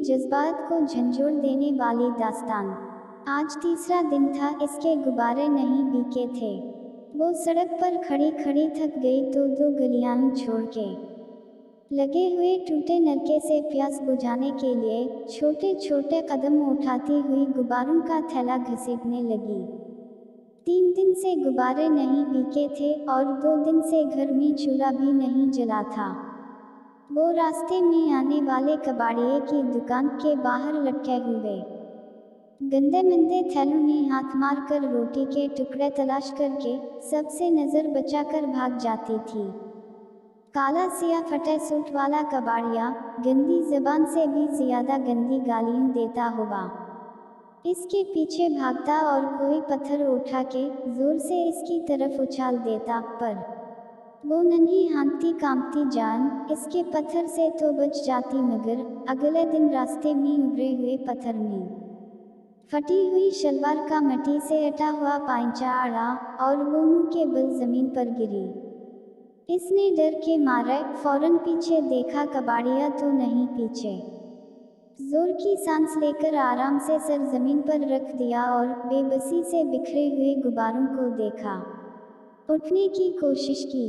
जज्बात को झंझोड़ देने वाली दास्तान। आज तीसरा दिन था, इसके गुब्बारे नहीं बीके थे। वो सड़क पर खड़ी खड़ी थक गई तो दो गलियां छोड़ के लगे हुए टूटे नलके से प्यास बुझाने के लिए छोटे छोटे कदम उठाती हुई गुब्बारों का थैला घसीटने लगी। 3 दिन से गुब्बारे नहीं बीके थे और 2 दिन से घर में चूल्हा भी नहीं जला था। वो रास्ते में आने वाले कबाड़िए की दुकान के बाहर लटके हुए गंदे मंदे थैलों में हाथ मार कर रोटी के टुकड़े तलाश करके सबसे नजर बचाकर भाग जाती थी। काला सिया फटे सूट वाला कबाड़िया गंदी जबान से भी ज्यादा गंदी गालियां देता हुआ इसके पीछे भागता और कोई पत्थर उठा के जोर से इसकी तरफ उछाल देता, पर वो नन्ही हाँकती कांपती जान इसके पत्थर से तो बच जाती, मगर अगले दिन रास्ते में उभरे हुए पत्थर में फटी हुई शलवार का मिट्टी से अटा हुआ पांचा आड़ा और वो मुंह के बल जमीन पर गिरी। इसने डर के मारे फौरन पीछे देखा, कबाड़िया तो नहीं पीछे। जोर की सांस लेकर आराम से सर जमीन पर रख दिया और बेबसी से बिखरे हुए गुब्बारों को देखा। उठने की कोशिश की,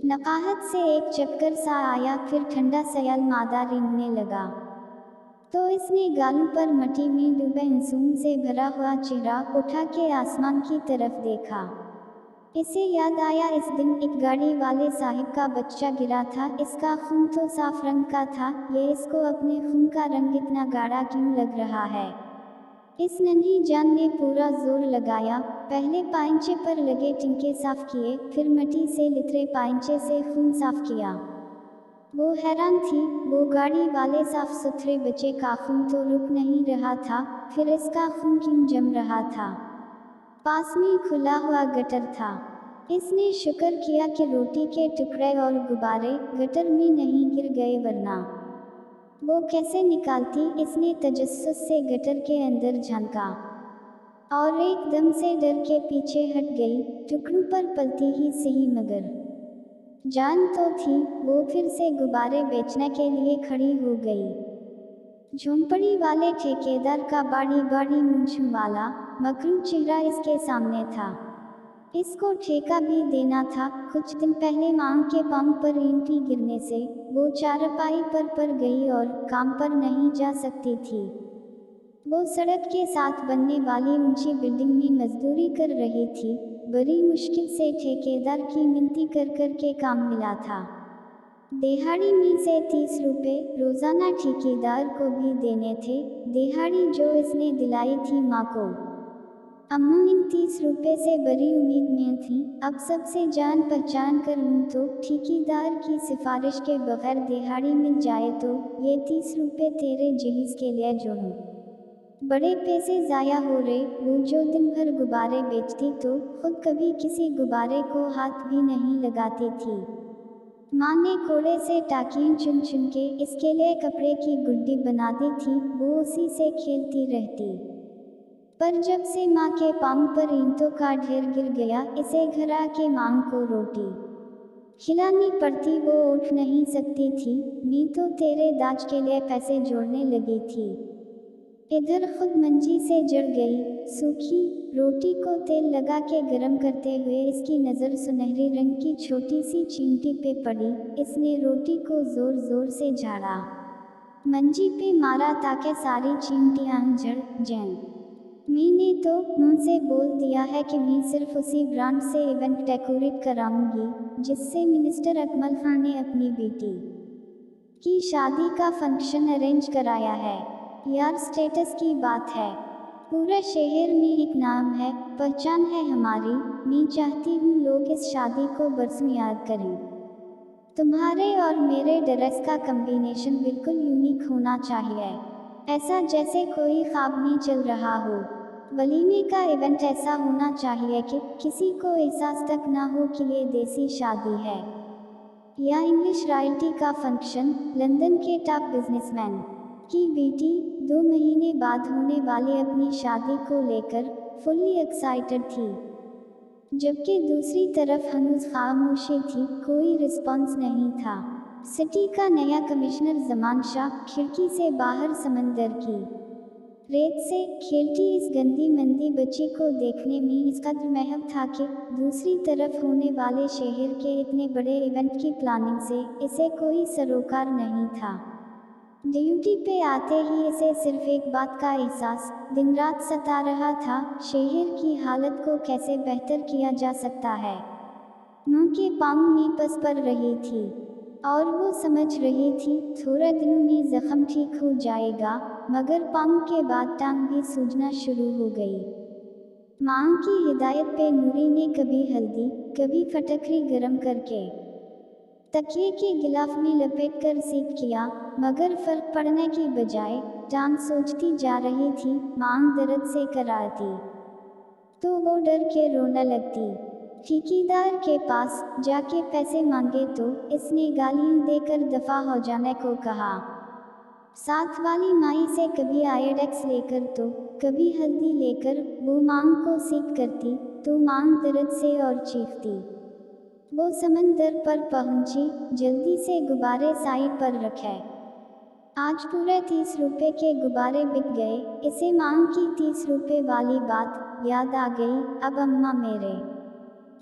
नकाहत से एक चक्कर सा आया, फिर ठंडा सयाल मादा रेंगने लगा तो इसने गालों पर मिट्टी में डूबे इंसून से भरा हुआ चेहरा उठा के आसमान की तरफ देखा। इसे याद आया, इस दिन एक गाड़ी वाले साहब का बच्चा गिरा था, इसका खून तो साफ रंग का था, ये इसको अपने खून का रंग इतना गाढ़ा क्यों लग रहा है। इस नन्ही जान ने पूरा जोर लगाया, पहले पाइंचे पर लगे टिंके साफ किए, फिर मिट्टी से लिथरे पाइंचे से खून साफ किया। वो हैरान थी, वो गाड़ी वाले साफ सुथरे बच्चे का खून तो रुक नहीं रहा था, फिर इसका खून क्यों जम रहा था। पास में खुला हुआ गटर था। इसने शुक्र किया कि रोटी के टुकड़े और गुब्बारे गटर में नहीं गिर गए, वरना वो कैसे निकालती। इसने तजस्सुस से गटर के अंदर झांका और एकदम से डर के पीछे हट गई, टुकड़ों पर पलती ही सही मगर जान तो थी। वो फिर से गुब्बारे बेचने के लिए खड़ी हो गई। झोंपड़ी वाले ठेकेदार का बाड़ी बाड़ी मूंछों वाला मकरू चेहरा इसके सामने था। इसको ठेका भी देना था। कुछ दिन पहले मांग के पांव पर ईंटी गिरने से वो चारपाई पर गई और काम पर नहीं जा सकती थी। वो सड़क के साथ बनने वाली ऊंची बिल्डिंग में मजदूरी कर रही थी। बड़ी मुश्किल से ठेकेदार की मिन्नती कर कर के काम मिला था। दिहाड़ी में से 30 रुपए रोजाना ठेकेदार को भी देने थे, दिहाड़ी जो इसने दिलाई थी माँ को। अम्मू इन 30 रुपए से बड़ी उम्मीद में थी, अब सबसे जान पहचान कर लूँ तो ठेकेदार की सिफारिश के बगैर दिहाड़ी मिल जाए तो ये 30 रुपए तेरे जहीज के लिए जोड़ूं। बड़े पैसे जाया हो रहे। वो जो दिन भर गुब्बारे बेचती तो खुद कभी किसी गुब्बारे को हाथ भी नहीं लगाती थी। माँ ने कोड़े से टाकियाँ चुन चुन के इसके लिए कपड़े की गुड्डी बना दी थी, वो उसी से खेलती रहती। पर जब से माँ के पांव पर ईंटों का ढेर गिर गया, इसे घर आके मांग को रोटी खिलानी पड़ती, वो उठ नहीं सकती थी। मैं तो तेरे दाज के लिए पैसे जोड़ने लगी थी। इधर खुद मंजी से जड़ गई। सूखी रोटी को तेल लगा के गरम करते हुए इसकी नज़र सुनहरी रंग की छोटी सी चींटी पे पड़ी। इसने रोटी को जोर जोर से झाड़ा, मंजी पे मारा ताकि सारी चींटियां जड़ जाएं। मैंने तो मुंह से बोल दिया है कि मैं सिर्फ उसी ब्रांड से इवेंट डेकोरेट कराऊंगी जिससे मिनिस्टर अकमल खान ने अपनी बेटी की शादी का फंक्शन अरेंज कराया है। यार स्टेटस की बात है, पूरे शहर में एक नाम है, पहचान है हमारी। मैं चाहती हूँ लोग इस शादी को बरसों याद करें। तुम्हारे और मेरे ड्रेस का कॉम्बिनेशन बिल्कुल यूनिक होना चाहिए, ऐसा जैसे कोई ख्वाब में चल रहा हो। वलीमे का इवेंट ऐसा होना चाहिए कि किसी को एहसास तक ना हो कि ये देसी शादी है या इंग्लिश रॉयल्टी का फंक्शन। लंदन के टॉप बिजनेसमैन की बेटी 2 महीने बाद होने वाली अपनी शादी को लेकर फुल्ली एक्साइटेड थी, जबकि दूसरी तरफ हनूज खामोशी थी, कोई रिस्पॉन्स नहीं था। सिटी का नया कमिश्नर जमान शाह खिड़की से बाहर समंदर की रेत से खेलती इस गंदी मंदी बच्ची को देखने में इस कदर महव था कि दूसरी तरफ होने वाले शहर के इतने बड़े इवेंट की प्लानिंग से इसे कोई सरोकार नहीं था। ड्यूटी पे आते ही इसे सिर्फ एक बात का एहसास दिन रात सता रहा था, शहर की हालत को कैसे बेहतर किया जा सकता है। मुंह के पाँव में पस पड़ रही थी और वो समझ रही थी थोड़ा दिनों में जख्म ठीक हो जाएगा, मगर पाँव के बाद टांग भी सूजना शुरू हो गई। माँ की हिदायत पे नूरी ने कभी हल्दी कभी फटकरी गरम करके तकिए के गिलाफ में लपेट कर सेक किया, मगर फर्क पड़ने की बजाय टांग सोचती जा रही थी। मांग दर्द से कराती तो वो डर के रोने लगती। ठेकेदार के पास जाके पैसे मांगे तो इसने गालियां देकर दफा हो जाने को कहा। साथ वाली माई से कभी आयोडेक्स लेकर तो कभी हल्दी लेकर वो मांग को सेक करती तो मांग दर्द से और चीखती। वो समंदर पर पहुंची, जल्दी से गुब्बारे साइड पर रखे। आज पूरे 30 रुपए के गुब्बारे बिक गए। इसे मांग की 30 रुपए वाली बात याद आ गई। अब अम्मा मेरे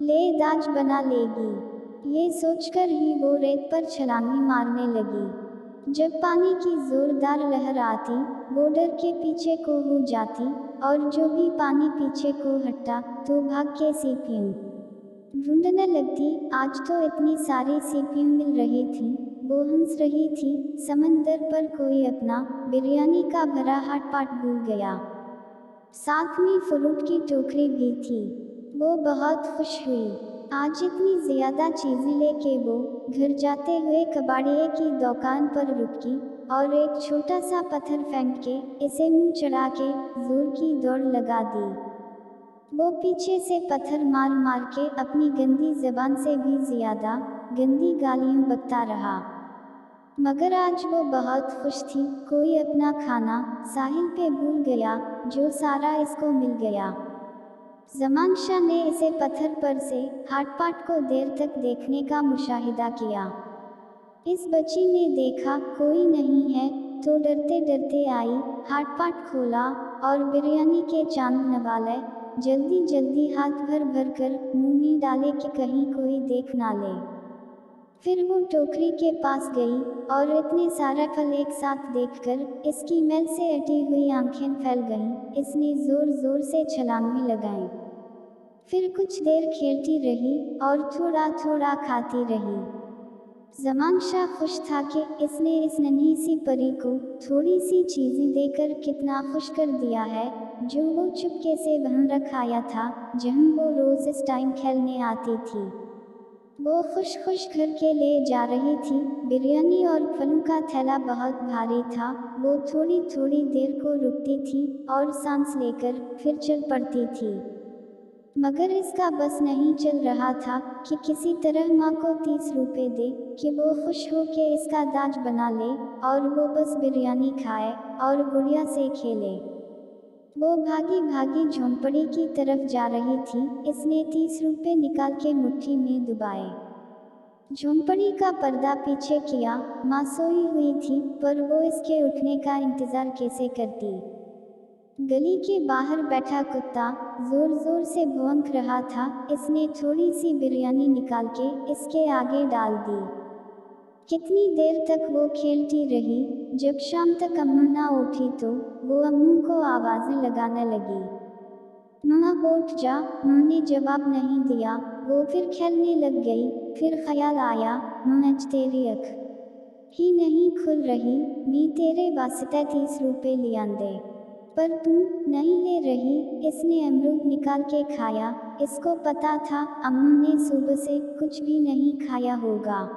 ले दाज बना लेगी, ये सोचकर ही वो रेत पर छलांगी मारने लगी। जब पानी की जोरदार लहर आती वो डर के पीछे को हो जाती और जो भी पानी पीछे को हटता तो भाग के सीपियों ढूंढने लगती। आज तो इतनी सारी सीपियों मिल रही थी, वो हंस रही थी। समंदर पर कोई अपना बिरयानी का भरा हाट पाट भूल गया, साथ में फ्रूट की टोकरी भी थी। वो बहुत खुश हुई। आज इतनी ज्यादा चीजें लेके वो घर जाते हुए कबाड़िए की दुकान पर रुकी और एक छोटा सा पत्थर फेंक के इसे मुंह चढ़ा के जोर की दौड़ लगा दी। वो पीछे से पत्थर मार मार के अपनी गंदी जबान से भी ज्यादा गंदी गालियां बकता रहा, मगर आज वो बहुत खुश थी। कोई अपना खाना साहिल पे भूल गया जो सारा इसको मिल गया। जमान शाह ने इसे पत्थर पर से हाटपाट को देर तक देखने का मुशाहिदा किया। इस बच्ची ने देखा कोई नहीं है तो डरते डरते आई, हाटपाट खोला और बिरयानी के चांद नवाले जल्दी जल्दी हाथ भर भर कर मुंह में डाले कि कहीं कोई देख ना ले। फिर वो टोकरी के पास गई और इतने सारे फल एक साथ देखकर इसकी मैल से अटी हुई आंखें फैल गईं। इसने जोर जोर से छलांगें लगाईं, फिर कुछ देर खेलती रही और थोड़ा थोड़ा खाती रही। जमान शाह खुश था कि इसने इस नन्ही सी परी को थोड़ी सी चीजें देकर कितना खुश कर दिया है, जो वो चुपके से वहां रख आया था जहां वो रोज इस टाइम खेलने आती थी। वो खुश खुश घर के ले जा रही थी। बिरयानी और फलों का थैला बहुत भारी था। वो थोड़ी थोड़ी देर को रुकती थी और सांस लेकर फिर चल पड़ती थी, मगर इसका बस नहीं चल रहा था कि किसी तरह माँ को 30 रुपए दे कि वो खुश हो के इसका दाज बना ले और वो बस बिरयानी खाए और गुड़िया से खेले। वो भागी भागी झोंपड़ी की तरफ जा रही थी। इसने 30 रुपए निकाल के मुट्ठी में दबाए, झोंपड़ी का पर्दा पीछे किया। माँ सोई हुई थी पर वो इसके उठने का इंतजार कैसे करती। गली के बाहर बैठा कुत्ता जोर जोर से भौंक रहा था। इसने थोड़ी सी बिरयानी निकाल के इसके आगे डाल दी। कितनी देर तक वो खेलती रही। जब शाम तक अम्मू ना उठी तो वो अम्मू को आवाजें लगाने लगी, माँ उठ जा। माँ ने जवाब नहीं दिया। वो फिर खेलने लग गई। फिर ख्याल आया, माँ आज तेरी अख ही नहीं खुल रही, मैं तेरे वास्ते 30 रुपए ले आंदे, पर तू नहीं ले रही। इसने अमरूद निकाल के खाया। इसको पता था अम्मू ने सुबह से कुछ भी नहीं खाया होगा।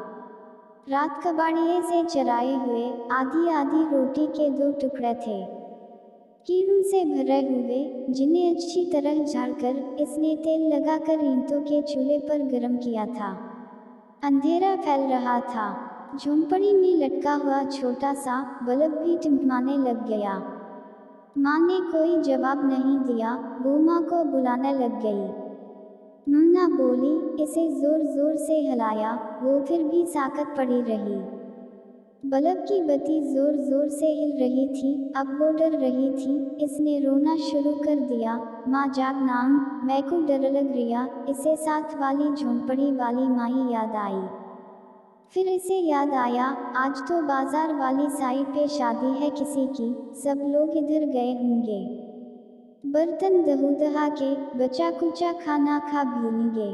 रात कबाड़िए से चराए हुए आधी आधी रोटी के 2 टुकड़े थे, कीड़ों से भरे हुए, जिन्हें अच्छी तरह झाड़कर इसने तेल लगाकर ईंटों के चूल्हे पर गर्म किया था। अंधेरा फैल रहा था। झोंपड़ी में लटका हुआ छोटा सा बल्ब भी टिमटिमाने लग गया। माँ ने कोई जवाब नहीं दिया। वो माँ को बुलाने लग गई। माँ ना बोली। इसे जोर जोर से हिलाया, वो फिर भी साकत पड़ी रही। बल्ब की बत्ती जोर जोर से हिल रही थी। अब वो डर रही थी। इसने रोना शुरू कर दिया। माँ जाग नाम, मैं को डर लग रिया। इसे साथ वाली झोंपड़ी वाली माई याद आई। फिर इसे याद आया, आज तो बाजार वाली साइड पे शादी है किसी की, सब लोग इधर गए होंगे। बर्तन दहू दहा के, बचा कुचा खाना खा भूलेंगे।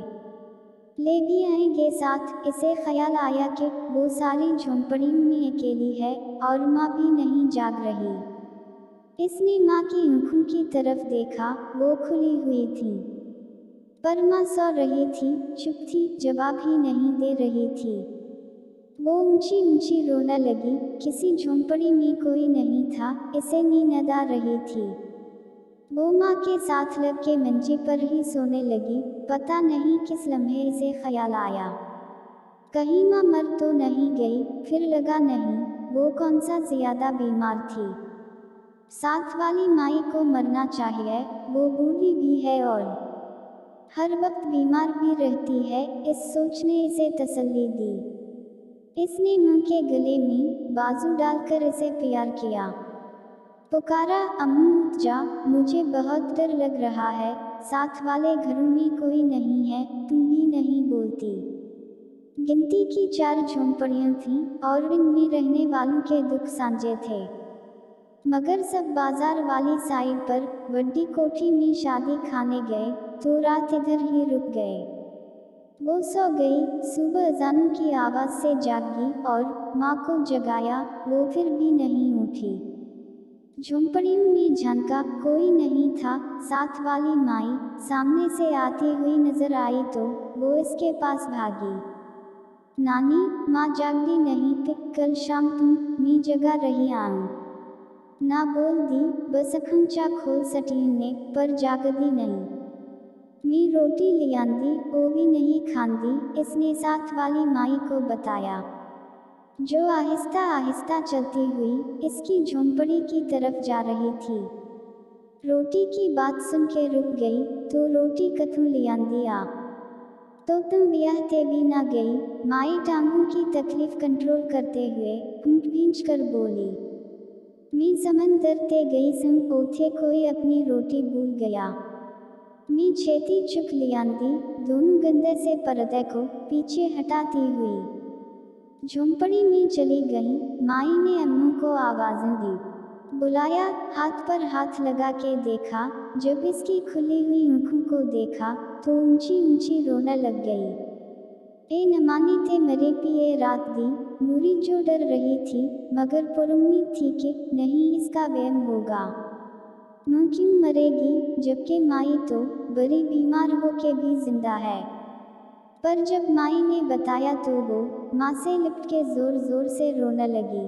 ले भी आएंगे साथ। इसे ख्याल आया कि वो सारी झोंपड़ी में अकेली है और माँ भी नहीं जाग रही। इसने माँ की आंखों की तरफ देखा, वो खुली हुई थी। पर माँ सो रही थी, चुप थी, जवाब ही नहीं दे रही थी। वो ऊंची ऊंची रोने लगी। किसी झोंपड़ी में कोई नहीं था, इसे नींद आ रही थी। वो माँ के साथ लग के मंचे पर ही सोने लगी। पता नहीं किस लम्हे इसे ख्याल आया, कहीं माँ मर तो नहीं गई। फिर लगा नहीं, वो कौन सा ज्यादा बीमार थी। साथ वाली माई को मरना चाहिए, वो बूढ़ी भी है और हर वक्त बीमार भी रहती है। इस सोच ने इसे तसल्ली दी। इसने माँ के गले में बाजू डालकर इसे प्यार किया। पुकारा, अम्मू उठ जा, मुझे बहुत डर लग रहा है। साथ वाले घरों में कोई नहीं है, तुम भी नहीं बोलती। गिनती की 4 झोंपड़ियां थीं और इनमें रहने वालों के दुख साझे थे। मगर सब बाजार वाली साइड पर बड़ी कोठी में शादी खाने गए, तो रात इधर ही रुक गए। वो सो गई। सुबह अजानों की आवाज से जागी और माँ को जगाया, वो फिर भी नहीं उठी। झोंपड़ियों में झांका, कोई नहीं था। साथ वाली माई सामने से आती हुई नजर आई तो वो इसके पास भागी। नानी, माँ जागती नहीं थी, कल शाम तुम मी जगा रही आऊं। ना बोल दी, बस अखंचा खोल सटी ने, पर जागदी नहीं। मी रोटी लियांदी, वो भी नहीं खांदी। इसने साथ वाली माई को बताया, जो आहिस्ता आहिस्ता चलती हुई इसकी झोंपड़ी की तरफ जा रही थी। रोटी की बात सुन के रुक गई, तो रोटी कथू लियांदी आ, तो तुम ब्याह ते भी ना गई। माई टांगों की तकलीफ कंट्रोल करते हुए ऊँट भींच कर बोली। मी समंदर ते गई संग ओथे कोई अपनी रोटी भूल गया। मी छेती चुक लियांदी, दोनों गंदे से पर्दे को पीछे हटाती हुई झोंपड़ी में चली गई। माई ने अम्मू को आवाज़ें दी, बुलाया, हाथ पर हाथ लगा के देखा। जब इसकी खुली हुई आंखों को देखा तो ऊंची ऊंची रोने लग गई। ए नमानी थे मरे पिए रात दी, नूरी जो डर रही थी, मगर पुरुम्मीद थी कि नहीं इसका वहम होगा। माँ क्यों मरेगी, जबकि माई तो बड़ी बीमार हो के भी जिंदा है। पर जब माई ने बताया तो वो माँ से लिपट के जोर जोर से रोने लगी।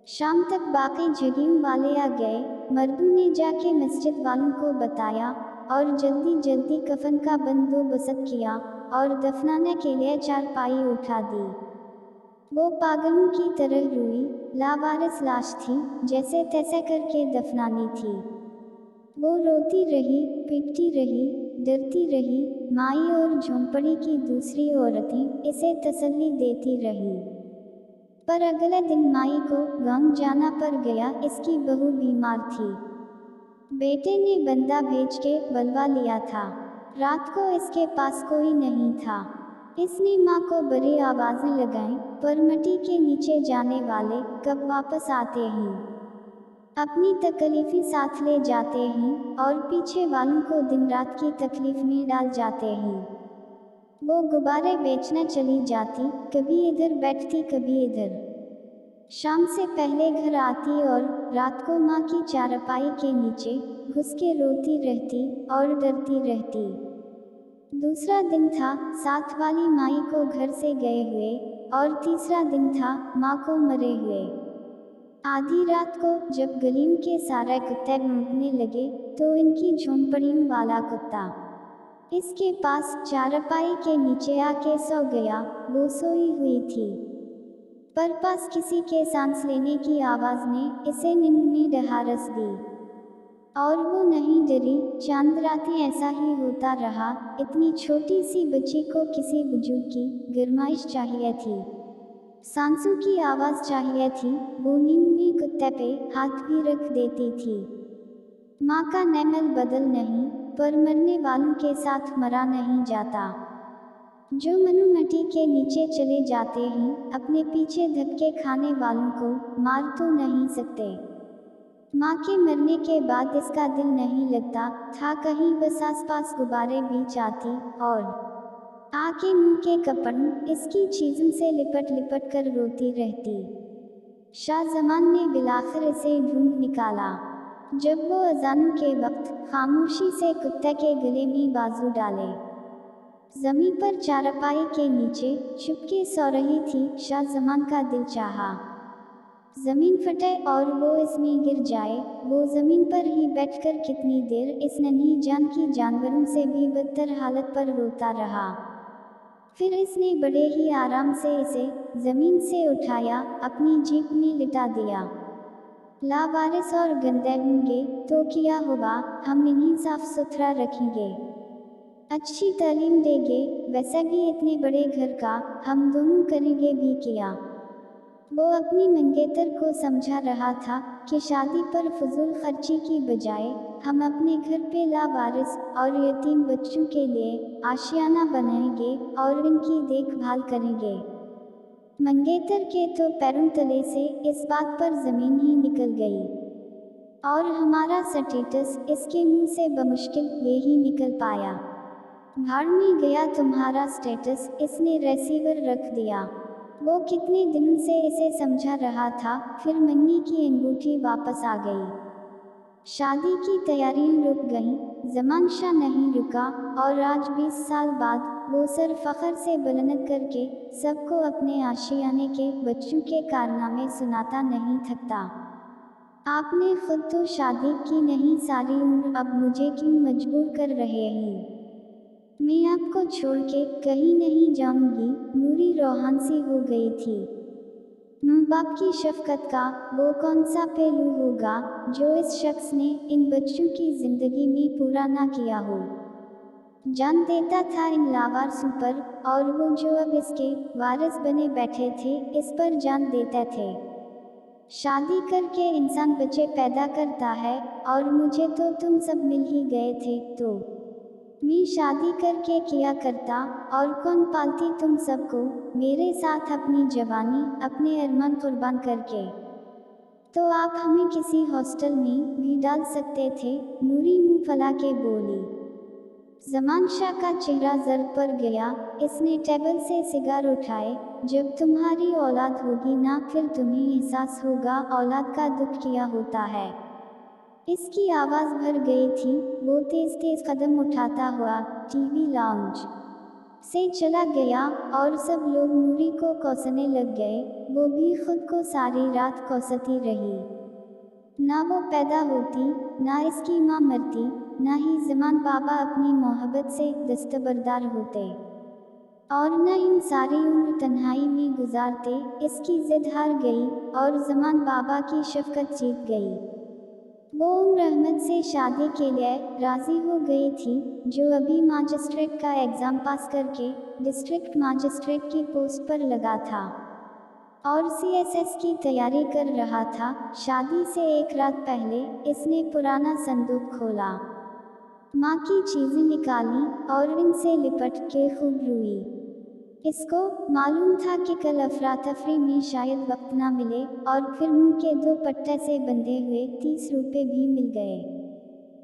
शाम तक बाकी जगहों वाले आ गए। मर्दों ने जाके मस्जिद वालों को बताया और जल्दी जल्दी कफन का बंदोबस्त किया और दफनाने के लिए चारपाई उठा दी। वो पागलों की तरह रोई। लावारिस लाश थी, जैसे तैसे करके दफनानी थी। वो रोती रही, पीटती रही, डरती रही। माई और झोंपड़ी की दूसरी औरतें इसे तसल्ली देती रही। पर अगले दिन माई को गांव जाना पड़ गया। इसकी बहू बीमार थी। बेटे ने बंदा भेज के बुलवा लिया था। रात को इसके पास कोई नहीं था। इसने माँ को बड़ी आवाजें लगाईं, पर मिट्टी के नीचे जाने वाले कब वापस आते हैं, अपनी तकलीफें साथ ले जाते हैं और पीछे वालों को दिन रात की तकलीफ में डाल जाते हैं। वो गुब्बारे बेचने चली जाती, कभी इधर बैठती कभी इधर। शाम से पहले घर आती और रात को माँ की चारपाई के नीचे घुस के रोती रहती और डरती रहती। दूसरा दिन था, साथ वाली माई को घर से गए हुए, और तीसरा दिन था माँ को मरे हुए। आधी रात को जब गलियों के सारे कुत्ते भौंकने लगे तो इनकी झोंपड़ियों वाला कुत्ता इसके पास चारपाई के नीचे आके सो गया। वो सोई हुई थी, पर पास किसी के सांस लेने की आवाज ने इसे नींद में डहारस दी और वो नहीं डरी। चांद रातें ऐसा ही होता रहा। इतनी छोटी सी बच्ची को किसी बुजुर्ग की गरमाइश चाहिए थी। सांसों की आवाज़ चाहिए थी, वो नींद में कुत्ते पे हाथ भी रख देती थी। माँ का नेमल बदल नहीं, पर मरने वालों के साथ मरा नहीं जाता। जो मनु मट्टी के नीचे चले जाते हैं, अपने पीछे धक्के खाने वालों को मार तो नहीं सकते। माँ के मरने के बाद इसका दिल नहीं लगता था कहीं, बस आसपास गुब्बारे भी आती और आके मुंह के कपड़ इसकी चीज़ों से लिपट लिपट कर रोती रहती। शाहजमान ने बिलाखिर इसे ढूंढ निकाला। जब वो अजानों के वक्त खामोशी से कुत्ते के गले में बाजू डाले, जमीन पर चारपाई के नीचे चुपके सो रही थी, शाहजमान का दिल चाहा जमीन फटे और वो इसमें गिर जाए। वो जमीन पर ही बैठकर कितनी देर इस नन्ही जान की जानवरों से भी बदतर हालत पर रोता रहा। फिर इसने बड़े ही आराम से इसे जमीन से उठाया, अपनी जीप में लिटा दिया। लावारिस और गंदे होंगे तो क्या होगा, हम इन्हें साफ सुथरा रखेंगे, अच्छी तालीम देंगे, वैसे भी इतने बड़े घर का हम दोनों करेंगे भी क्या। वो अपनी मंगेतर को समझा रहा था कि शादी पर फजूल खर्ची की बजाय हम अपने घर पे लावारिस और यतीम बच्चों के लिए आशियाना बनाएंगे और इनकी देखभाल करेंगे। मंगेतर के तो पैरों तले से इस बात पर जमीन ही निकल गई। और हमारा स्टेटस इसके मुंह से बमुश्किल ये ही निकल पाया। भाड़ में गया तुम्हारा स्टेटस, इसने रिसीवर रख दिया। वो कितने दिनों से इसे समझा रहा था, फिर मंगनी की अंगूठी वापस आ गई। शादी की तैयारियां रुक गईं, ज़मान शाह नहीं रुका और आज 20 साल बाद वो सर फख्र से बुलंद करके सबको अपने आशियाने के बच्चों के कारनामे सुनाता नहीं थकता। आपने खुद तो शादी की नहीं सारी उम्र, अब मुझे क्यों मजबूर कर रहे हैं। मैं आपको छोड़ के कहीं नहीं जाऊंगी, नूरी रोहान सी हो गई थी। माँ बाप की शफकत का वो कौन सा पहलू होगा जो इस शख्स ने इन बच्चों की जिंदगी में पूरा ना किया हो। जान देता था इन लावारिसों पर, और वो जो अब इसके वारिस बने बैठे थे इस पर जान देते थे। शादी करके इंसान बच्चे पैदा करता है, और मुझे तो तुम सब मिल ही गए थे, तो मैं शादी करके किया करता, और कौन पालती तुम सबको मेरे साथ अपनी जवानी अपने अरमान कुर्बान करके। तो आप हमें किसी हॉस्टल में भी डाल सकते थे, नूरी मुंह फैला के बोली। ज़मान शाह का चेहरा जर्द पड़ गया, इसने टेबल से सिगार उठाए। जब तुम्हारी औलाद होगी ना, फिर तुम्हें एहसास होगा औलाद का दुख क्या होता है। इसकी आवाज़ भर गई थी। वो तेज तेज कदम उठाता हुआ टीवी लाउंज से चला गया, और सब लोग नूरी को कोसने लग गए। वो भी खुद को सारी रात कोसती रही। ना वो पैदा होती, ना इसकी माँ मरती, ना ही ज़मान बाबा अपनी मोहब्बत से दस्तबरदार होते, और न इन सारी उम्र तन्हाई में गुजारते। इसकी जिद हार गई और ज़मान बाबा की शफकत जीत गई। वो उम्र अहमद से शादी के लिए राजी हो गई थी, जो अभी मजिस्ट्रेट का एग्ज़ाम पास करके डिस्ट्रिक्ट मजिस्ट्रेट की पोस्ट पर लगा था और CSS की तैयारी कर रहा था। शादी से एक रात पहले इसने पुराना संदूक खोला, माँ की चीज़ें निकाली और इनसे लिपट के खूब रोई। इसको मालूम था कि कल अफरा तफरी में शायद वक्त ना मिले, और फिर मुंह के 2 पट्टे से बंधे हुए 30 रुपए भी मिल गए।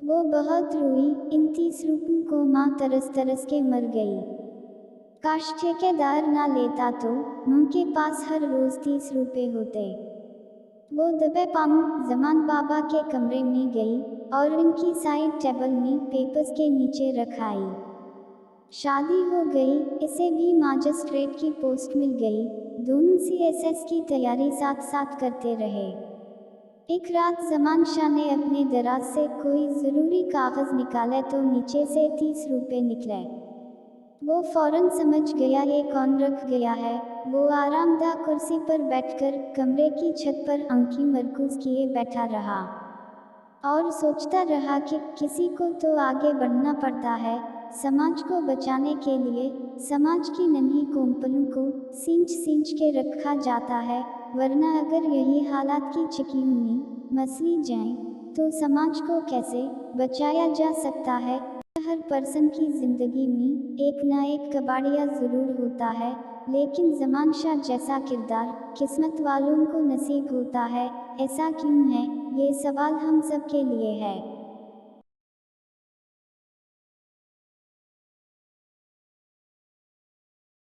वो बहुत रोई, इन 30 रुपयों को माँ तरस तरस के मर गई। काश ठेकेदार ना लेता तो माँ के पास हर रोज़ 30 रुपए होते। वो दबे पाँव ज़मान बाबा के कमरे में गई और इनकी साइड टेबल में पेपर्स के नीचे रखाई। शादी हो गई, इसे भी मजिस्ट्रेट की पोस्ट मिल गई। दोनों CSS की तैयारी साथ साथ करते रहे। एक रात ज़मान शाह ने अपने दराज से कोई ज़रूरी कागज़ निकाले तो नीचे से 30 रुपए निकले। वो फौरन समझ गया ये कौन रख गया है। वो आरामदाह कुर्सी पर बैठकर कमरे की छत पर आंखें मरकूज किए बैठा रहा और सोचता रहा कि किसी को तो आगे बढ़ना पड़ता है, समाज को बचाने के लिए समाज की नन्ही कोमपलों को सींच सींच के रखा जाता है, वरना अगर यही हालात की चिकिउनी मसली जाएं, तो समाज को कैसे बचाया जा सकता है। हर पर्सन की जिंदगी में एक ना एक कबाड़िया जरूर होता है, लेकिन ज़मान शाह जैसा किरदार किस्मत वालों को नसीब होता है। ऐसा क्यों है, ये सवाल हम सब के लिए है।